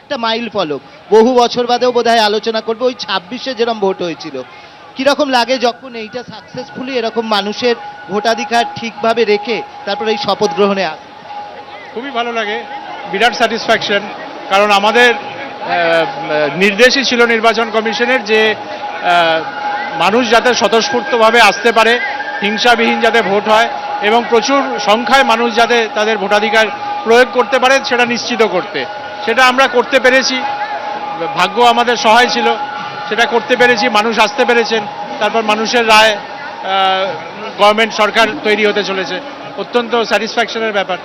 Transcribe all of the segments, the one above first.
একটা মাইল ফলক, বহু বছর বাদেও বোধহয় আলোচনা করবে। ওই 26-এ যেরকম ভোট হয়েছিল, কিরকম লাগে যখন এইটা সাকসেসফুলি এরকম মানুষের ভোটাধিকার ঠিকভাবে রেখে তারপর এই শপথ গ্রহণে আসে? খুবই ভালো লাগে, বিরাট স্যাটিসফ্যাকশন। কারণ আমাদের নির্দেশই ছিল নির্বাচন কমিশনের যে মানুষ যাতে স্বতঃস্ফূর্তভাবে আসতে পারে, হিংসাবিহীন যাতে ভোট হয় এবং প্রচুর সংখ্যায় মানুষ যাতে তাদের ভোটাধিকার প্রয়োগ করতে পারে সেটা নিশ্চিত করতে। সেটা আমরা করতে পেরেছি, ভাগ্য আমাদের সহায় ছিল, সেটা করতে পেরেছি, মানুষ আসতে পেরেছেন। তারপর মানুষের রায়, গভর্নমেন্ট সরকার তৈরি হতে চলেছে, অত্যন্ত স্যাটিসফ্যাকশনের ব্যাপার।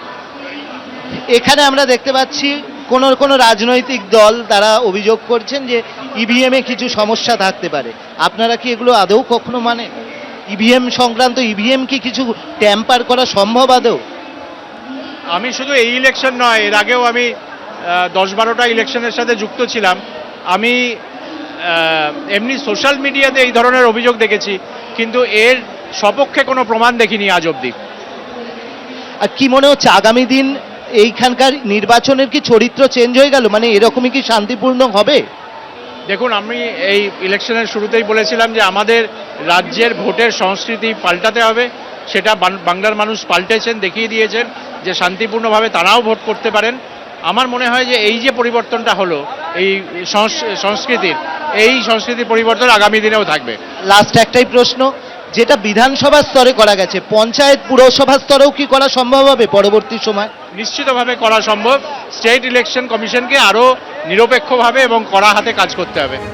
এখানে আমরা দেখতে পাচ্ছি কোন রাজনৈতিক দল তারা অভিযোগ করছেন যে ইভিএমে কিছু সমস্যা থাকতে পারে। আপনারা কি এগুলো আদৌ কখনো মানে ইভিএম সংক্রান্ত, ইভিএম কি কিছু ট্যাম্পার করা সম্ভব আদৌ? আমি শুধু এই ইলেকশন নয়, এর আগেও আমি 10-12টা ইলেকশনের সাথে যুক্ত ছিলাম। আমি এমনি সোশ্যাল মিডিয়াতে এই ধরনের অভিযোগ দেখেছি, কিন্তু এর সপক্ষে কোনো প্রমাণ দেখিনি আজ অবধি। আর কি মনে হচ্ছে আগামী দিন এইখানকার নির্বাচনের কি চরিত্র চেঞ্জ হয়ে গেল, মানে এরকমই কি শান্তিপূর্ণ হবে? দেখুন, আমি এই ইলেকশনের শুরুতেই বলেছিলাম যে আমাদের রাজ্যের ভোটের সংস্কৃতি পাল্টাতে হবে। সেটা বাংলার মানুষ পাল্টেছেন, দেখিয়ে দিয়েছেন যে শান্তিপূর্ণভাবে তারাও ভোট করতে পারেন। আমার মনে হয় যে এই যে পরিবর্তনটা হলো এই সংস্কৃতির পরিবর্তন আগামী দিনেও থাকবে। লাস্ট একটাই প্রশ্ন, যেটা বিধানসভা স্তরে করা গেছে, পঞ্চায়েত পুরসভা স্তরেও কি করা সম্ভব হবে পরবর্তী সময়? নিশ্চিতভাবে করা সম্ভব। স্টেট ইলেকশন কমিশনকে আরও নিরপেক্ষভাবে এবং কড়া হাতে কাজ করতে হবে।